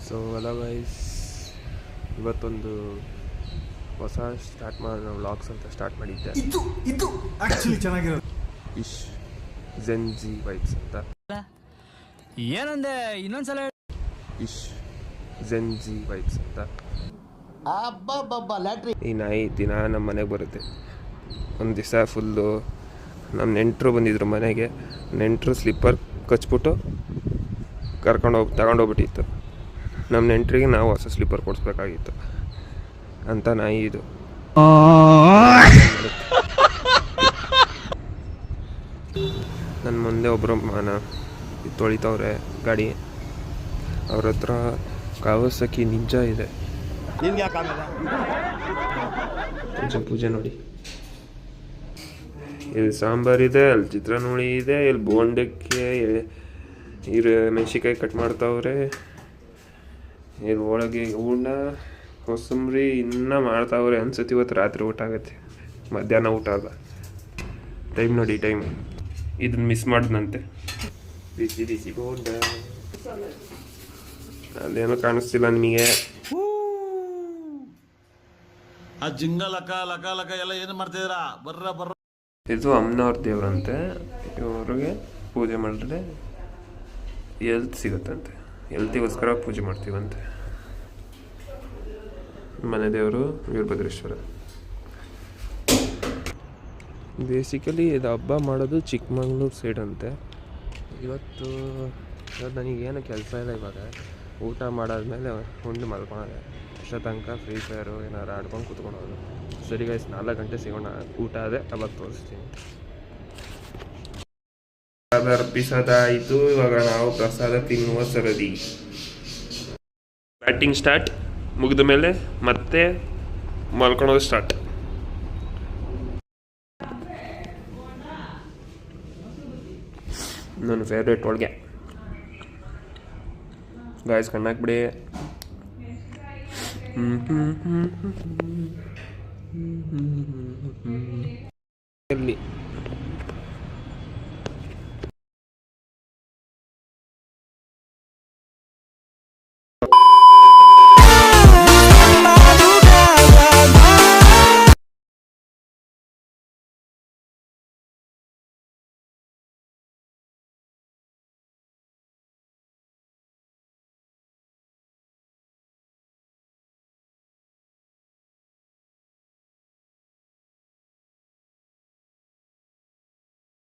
So hello guys, ಇವತ್ತೊಂದು ಹೊಸ start ಮಾಡೋಣ ವ್ಲಾಗ್ಸ್ ಅಂತ ಸ್ಟಾರ್ಟ್ ಮಾಡಿದ್ದೆ. ಇದು ಆಕ್ಚುಲಿ ಚೆನ್ನಾಗಿರೋದು. ಇಶ್ ಝೆನ್ ಜಿ ವೈಬ್ಸ್ ಅಂತ. ಏನಂದೆ ಇನ್ನೊಂದ್ಸಲ? ಇಶ್ ಝೆನ್ ಜಿ ವೈಬ್ಸ್ ಅಂತ. ಲ್ಯಾಟ್ರಿ. ಈ ನಾಯಿ ದಿನ ನಮ್ಮ ಮನೆಗೆ ಬರುತ್ತೆ. ಒಂದು ದಿವಸ ಫುಲ್ಲು ನಮ್ಮ ನೆಂಟರು ಬಂದಿದ್ರು ಮನೆಗೆ. ನೆಂಟರು ಸ್ಲಿಪ್ಪರ್ ಕಚ್ಬಿಟ್ಟು ತಗೊಂಡೋಗ್ಬಿಟ್ಟಿತ್ತು. ನಮ್ಮ ನೆಂಟರಿಗೆ ನಾವು ಹೊಸ ಸ್ಲಿಪ್ಪರ್ ಕೊಡಿಸ್ಬೇಕಾಗಿತ್ತು ಅಂತ ನಾಯಿ ಇದು. ನನ್ನ ಮುಂದೆ ಒಬ್ಬರು ತೊಳಿತವ್ರೆ ಗಾಡಿ. ಅವ್ರ ಹತ್ರ ಕಾವಸಕಿ ನಿಂಜಾ ಇದೆ. ಪೂಜೆ ನೋಡಿ, ಇಲ್ಲಿ ಸಾಂಬಾರಿದೆ, ಅಲ್ಲಿ ಚಿತ್ರಾನ್ನೋಳಿ ಇದೆ, ಇಲ್ಲಿ ಬೋಂಡಕ್ಕೆ ಮೆಣಸಿಕಾಯಿ ಕಟ್ ಮಾಡ್ತಾವ್ರೆ, ಇಲ್ಲಿ ಒಳಗೆ ಹೂರ್ಣ ಕೋಸಂಬರಿ ಇನ್ನೂ ಮಾಡ್ತಾವ್ರೆ ಅನ್ಸುತ್ತೆ. ಇವತ್ತು ರಾತ್ರಿ ಊಟ ಆಗುತ್ತೆ, ಮಧ್ಯಾಹ್ನ ಊಟ ಅಲ್ಲ. ಟೈಮ್ ನೋಡಿ, ಟೈಮ್ ಇದನ್ನ ಮಿಸ್ ಮಾಡಿದ್ನಂತೆ. ಬಿಸಿ ಬಿಸಿ ಬೋಂಡ ಅದೇನೋ ಕಾಣಿಸ್ತಿಲ್ಲ ನಿಮಗೆ. ಆ ಜಿಂಗ ಲಕ ಲಕ ಲಕ ಎಲ್ಲ ಏನು ಮಾಡ್ತಿದ್ದೀರಾ? ಬರ್ರ. ಇದು ಅಮ್ಮನವ್ರ ದೇವ್ರಂತೆ. ಇವ್ರಿಗೆ ಪೂಜೆ ಮಾಡಿದ್ರೆ ಎಲ್ತ್ ಸಿಗುತ್ತಂತೆ. ಎಲ್ತಿಗೋಸ್ಕರ ಪೂಜೆ ಮಾಡ್ತೀವಂತೆ. ಮನೆ ದೇವರು ವೀರಭದ್ರೇಶ್ವರ. ಬೇಸಿಕಲಿ ಇದು ಹಬ್ಬ ಮಾಡೋದು ಚಿಕ್ಕಮಂಗ್ಳೂರು ಸೈಡ್ ಅಂತೆ. ಇವತ್ತು ನನಗೇನು ಕೆಲಸ ಇಲ್ಲ. ಇವಾಗ ಊಟ ಮಾಡಾದ್ಮೇಲೆ ಉಂಡು ಮಲ್ಕೊಳೋದೆ. ಅಷ್ಟೋ ತನಕ ಫ್ರೀ ಫೈರು ಏನಾರು ಆಡ್ಕೊಂಡು ಕೂತ್ಕೊಳೋದು. ಸರಿ ಗೈಸ್, 4 ಗಂಟೆ ಸಿಗೋಣ. ಊಟ ಅದೇ ಅವಾಗ ತೋರಿಸ್ತೀನಿ. ಪ್ರಸಾದ ಅರ್ಪಿಸೋದಾಯಿತು. ಇವಾಗ ನಾವು ಪ್ರಸಾದ ತಿನ್ನುವ ಸರದಿ. ಬ್ಯಾಟಿಂಗ್ ಸ್ಟಾರ್ಟ್ ಮುಗಿದ ಮೇಲೆ ಮತ್ತೆ ಮಲ್ಕೊಳೋದು ಸ್ಟಾರ್ಟ್. ನನ್ನ ಫೇವ್ರೇಟ್ ಹೋಳಿಗೆ ಗಾಯ್ಸ್, ಕಣ್ಣಾಕ್ಬಿಡಿ. ಇರಲಿ,